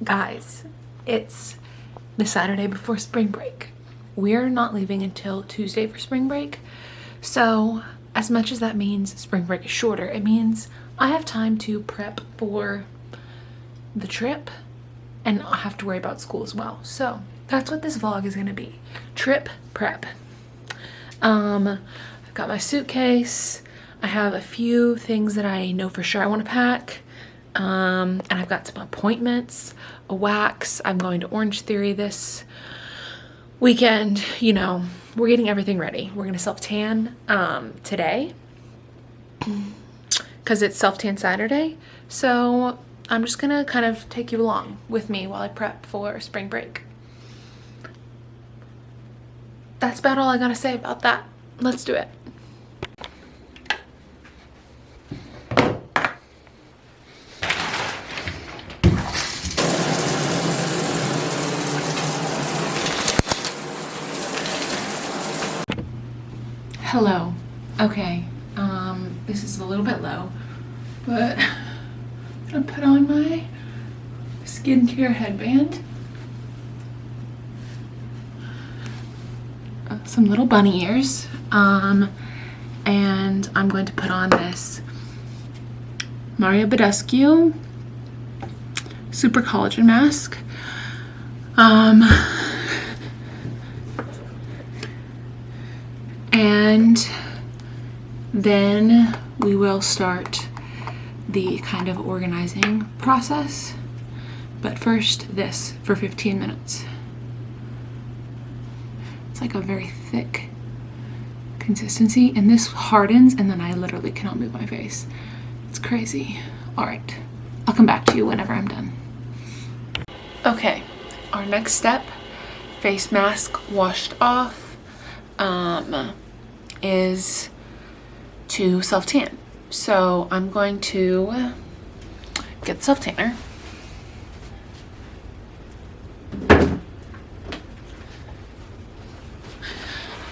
Guys, it's the Saturday before spring break. We're not leaving until Tuesday for spring break. So as much as that means spring break is shorter, it means I have time to prep for the trip and not have to worry about school as well. So that's what this vlog is gonna be. Trip prep. I've got my suitcase. I have a few things that I know for sure I want to pack. And I've got some appointments, a wax. I'm going to Orange Theory this weekend. You know, we're getting everything ready. We're gonna self-tan today because it's self-tan Saturday. So I'm just gonna kind of take you along with me while I prep for spring break. That's about all I gotta say about that. Let's do it. Hello. Okay, this is a little bit low, but I'm gonna put on my skincare headband. Some little bunny ears. And I'm going to put on this Badescu Super Collagen Mask. And then we will start the kind of organizing process. But first, this for 15 minutes. It's like a very thick consistency, and this hardens and then I literally cannot move my face. It's crazy. All right, I'll come back to you whenever I'm done. Okay, our next step, face mask washed off, is to self-tan. So I'm going to get the self-tanner.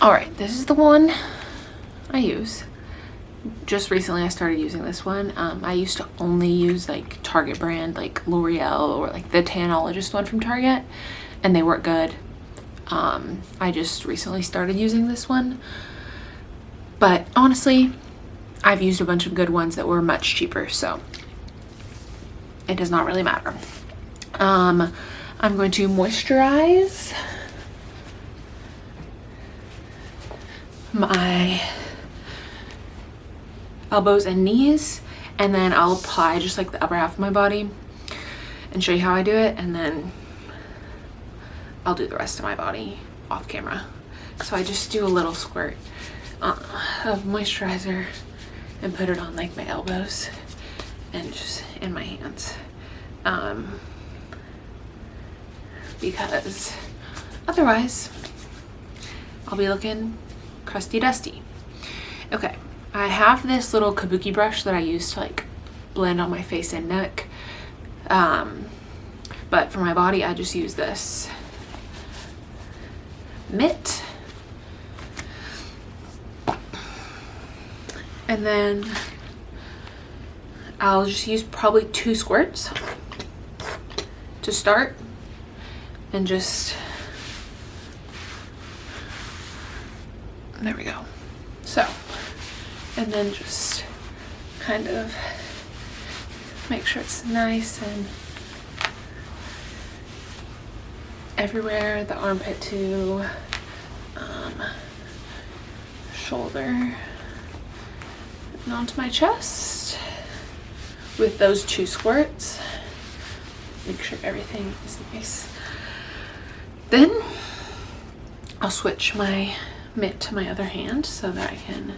All right, this is the one I use. Just recently I started using this one. I used to only use like Target brand, like L'Oreal or like the Tanologist one from Target, and they weren't good. I just recently started using this one. But honestly, I've used a bunch of good ones that were much cheaper, so it does not really matter. I'm going to moisturize my elbows and knees, and then I'll apply just like the upper half of my body and show you how I do it, and then I'll do the rest of my body off camera. So I just do a little squirt of moisturizer and put it on like my elbows and just in my hands, because otherwise I'll be looking crusty dusty. Okay, I have this little kabuki brush that I use to like blend on my face and neck, but for my body I just use this mitt. And then I'll just use probably 2 squirts to start, and just, there we go. So, and then just kind of make sure it's nice and everywhere, the armpit to shoulder and onto my chest with those 2 squirts. Make sure everything is nice. Then I'll switch my mitt to my other hand so that I can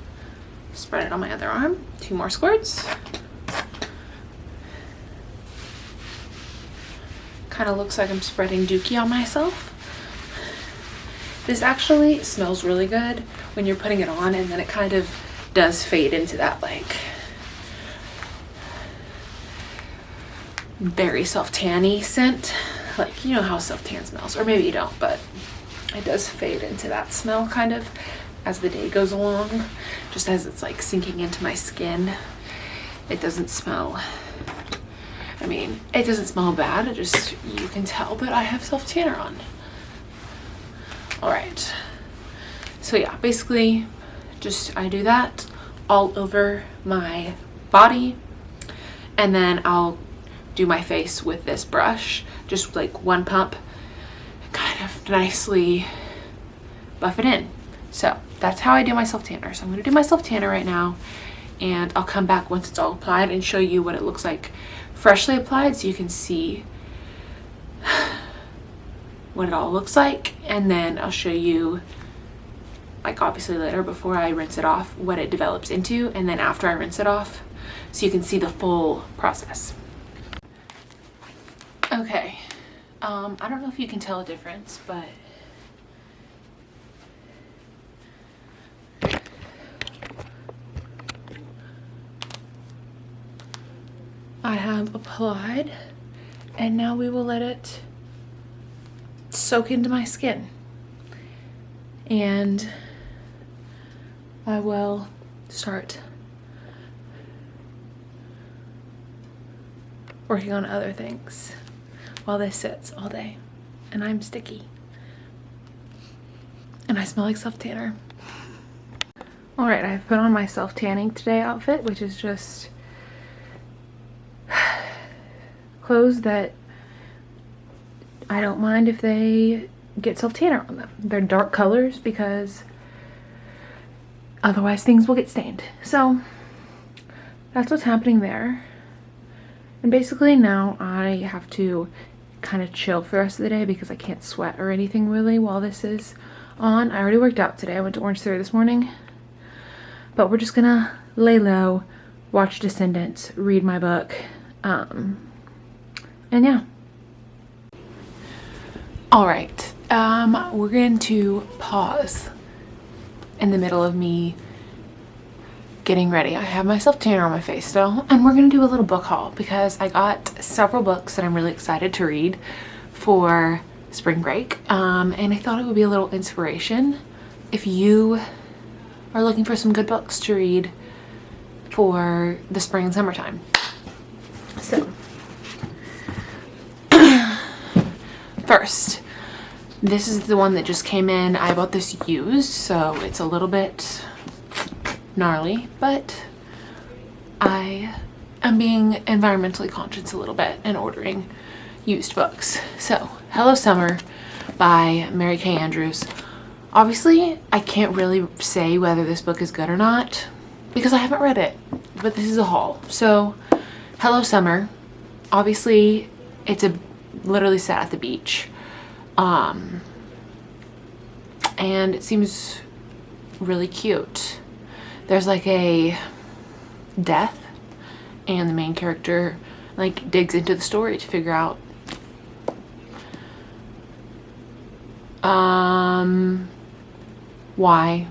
spread it on my other arm. 2 more squirts. Kind of looks like I'm spreading dookie on myself. This actually smells really good when you're putting it on, and then it kind of does fade into that like very self-tanny scent. Like, you know how self-tan smells, or maybe you don't, but it does fade into that smell kind of as the day goes along, just as it's like sinking into my skin. It doesn't smell I mean, it doesn't smell bad. It just, you can tell that I have self-tanner on. All right. So yeah, basically just I do that all over my body, and then I'll do my face with this brush, just like one pump, and kind of nicely buff it in. So that's how I do my self-tanner. So I'm gonna do my self-tanner right now, and I'll come back once it's all applied and show you what it looks like freshly applied, so you can see what it all looks like. And then I'll show you, like obviously later before I rinse it off, what it develops into, and then after I rinse it off, so you can see the full process. Okay, I don't know if you can tell a difference, but I have applied, and now we will let it soak into my skin, and I will start working on other things while this sits all day. And I'm sticky, and I smell like self-tanner. All right, I've put on my self-tanning today outfit, which is just clothes that I don't mind if they get self-tanner on them. They're dark colors because otherwise things will get stained. So that's what's happening there. And basically now I have to kind of chill for the rest of the day because I can't sweat or anything really while this is on. I already worked out today. I went to Orange Theory this morning. But we're just gonna lay low, watch Descendants, read my book, and yeah. All right, we're going to pause in the middle of me getting ready. I have my self-tanner on my face still, and we're gonna do a little book haul because I got several books that I'm really excited to read for spring break, and I thought it would be a little inspiration if you are looking for some good books to read for the spring and summertime. So first, this is the one that just came in. I bought this used, so it's a little bit gnarly, but I am being environmentally conscious a little bit and ordering used books. So Hello Summer by Mary Kay Andrews. Obviously I can't really say whether this book is good or not because I haven't read it, but this is a haul. So Hello Summer, obviously it's literally set at the beach, and it seems really cute. There's like a death, and the main character like digs into the story to figure out why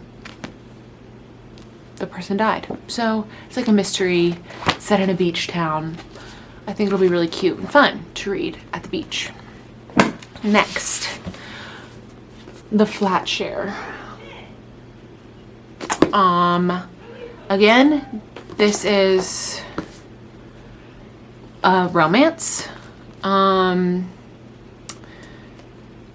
the person died. So it's like a mystery set in a beach town. I think it'll be really cute and fun to read at the beach. Next, The Flat Share. Again, this is a romance.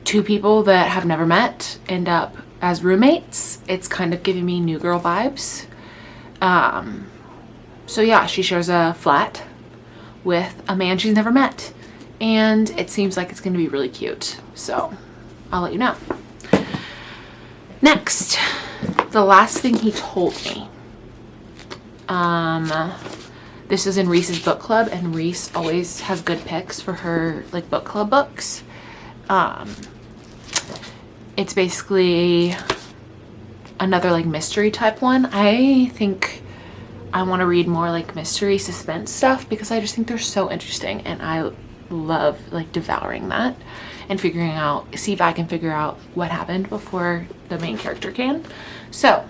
Two people that have never met end up as roommates. It's kind of giving me New Girl vibes. So yeah, she shares a flat with a man she's never met, and it seems like it's going to be really cute. So I'll let you know. Next, The Last Thing He Told Me. This is in Reese's book club, and Reese always has good picks for her like book club books. It's basically another like mystery type one. I think I want to read more like mystery suspense stuff because I just think they're so interesting, and I love like devouring that and figuring out, see if I can figure out what happened before the main character can. So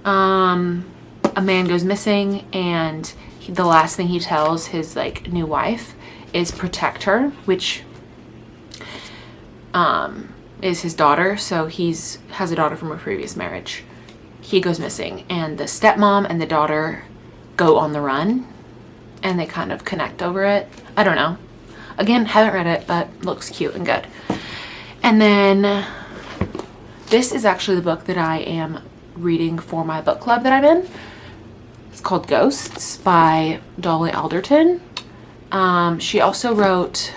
a man goes missing, and the last thing he tells his like new wife is protect her, which is his daughter. So has a daughter from a previous marriage. He goes missing, and the stepmom and the daughter go on the run. and they kind of connect over it. I don't know. Again, haven't read it, but looks cute and good. And then this is actually the book that I am reading for my book club that I'm in. It's called Ghosts by Dolly Alderton. She also wrote,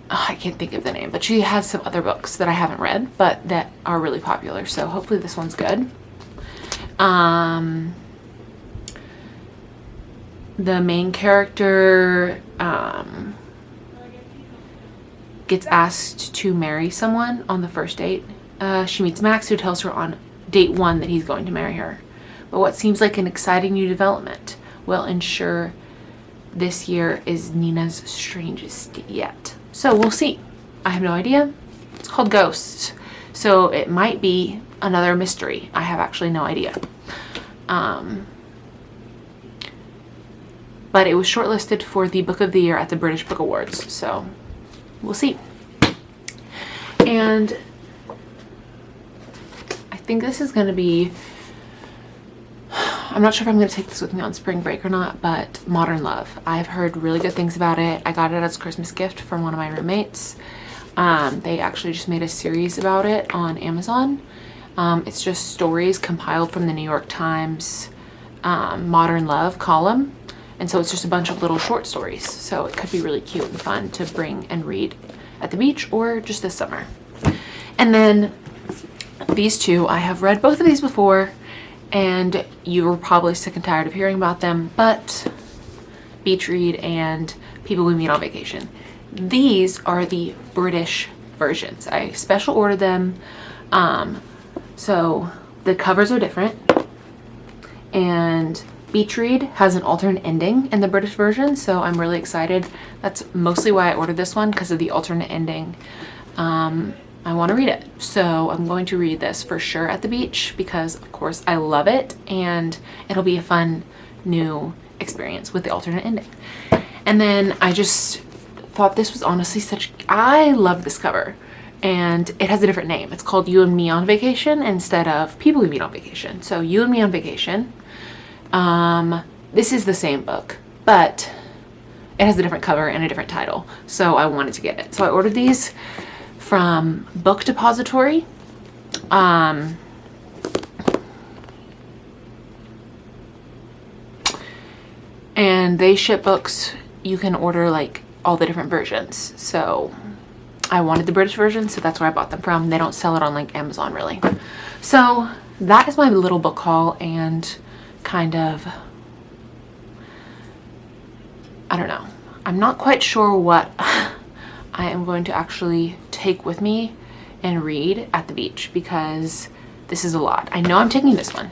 I can't think of the name, but she has some other books that I haven't read, but that are really popular. So hopefully this one's good. The main character gets asked to marry someone on the first date. She meets Max, who tells her on date 1 that he's going to marry her. But what seems like an exciting new development will ensure this year is Nina's strangest yet. So we'll see. I have no idea. It's called Ghosts, so it might be another mystery. I have actually no idea. But it was shortlisted for the Book of the Year at the British Book Awards, so we'll see. And I think this is going to be, I'm not sure if I'm going to take this with me on spring break or not, but Modern Love. I've heard really good things about it. I got it as a Christmas gift from one of my roommates. They actually just made a series about it on Amazon. It's just stories compiled from the New York Times Modern Love column. And so it's just a bunch of little short stories. So it could be really cute and fun to bring and read at the beach or just this summer. And then these two, I have read both of these before, and you were probably sick and tired of hearing about them, but Beach Read and People We Meet on Vacation. These are the British versions. I special ordered them. So the covers are different, and Beach Read has an alternate ending in the British version, so I'm really excited. That's mostly why I ordered this one, because of the alternate ending. I want to read it, so I'm going to read this for sure at the beach because, of course, I love it, and it'll be a fun new experience with the alternate ending. And then I just thought this was honestly I love this cover, and it has a different name. It's called You and Me on Vacation instead of People We Meet on Vacation. So You and Me on Vacation. This is the same book, but it has a different cover and a different title, so I wanted to get it. So I ordered these from Book Depository. And they ship books. You can order like all the different versions, so I wanted the British version, so that's where I bought them from. They don't sell it on like Amazon really. So that is my little book haul, and kind of, I don't know, I'm not quite sure what I am going to actually take with me and read at the beach, because this is a lot. I know I'm taking this one.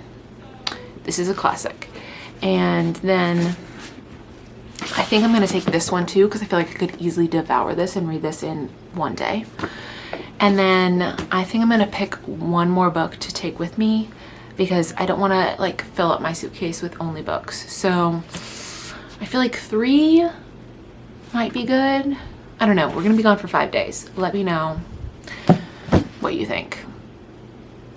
This is a classic. And then I think I'm going to take this one too, because I feel like I could easily devour this and read this in one day. And then I think I'm going to pick one more book to take with me, because I don't want to like fill up my suitcase with only books. So I feel like 3 might be good. I don't know. We're going to be gone for 5 days. Let me know what you think.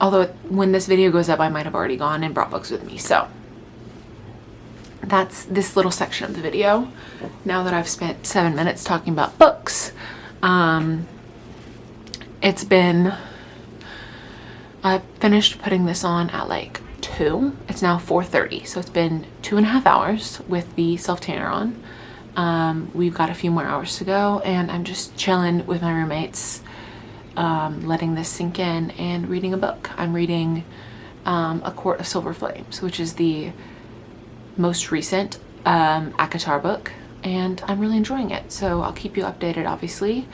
Although when this video goes up, I might have already gone and brought books with me. So that's this little section of the video. Now that I've spent 7 minutes talking about books, it's been, I finished putting this on at like 2. It's now 4:30, so it's been 2.5 hours with the self-tanner on. We've got a few more hours to go, and I'm just chilling with my roommates, letting this sink in and reading a book. I'm reading A Court of Silver Flames, which is the most recent ACOTAR book, and I'm really enjoying it. So I'll keep you updated, obviously,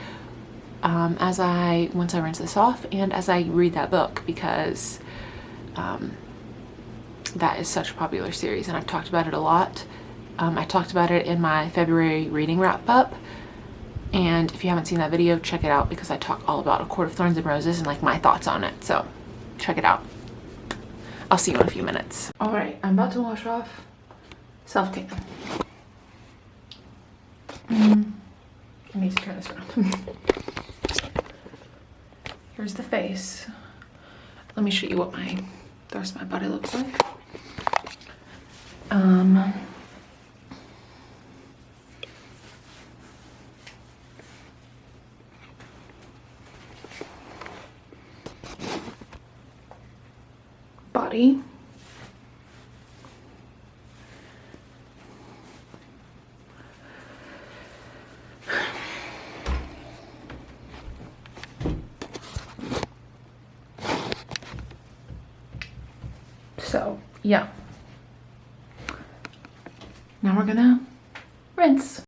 once I rinse this off and as I read that book, because that is such a popular series, and I've talked about it a lot. I talked about it in my February reading wrap up, and if you haven't seen that video, check it out, because I talk all about A Court of Thorns and Roses and like my thoughts on it, so check it out. I'll see you in a few minutes. All right, I'm about to wash off self-tan. I need to turn this around. Here's the face. Let me show you what the rest of my body looks like. body. So, yeah. Now we're gonna rinse.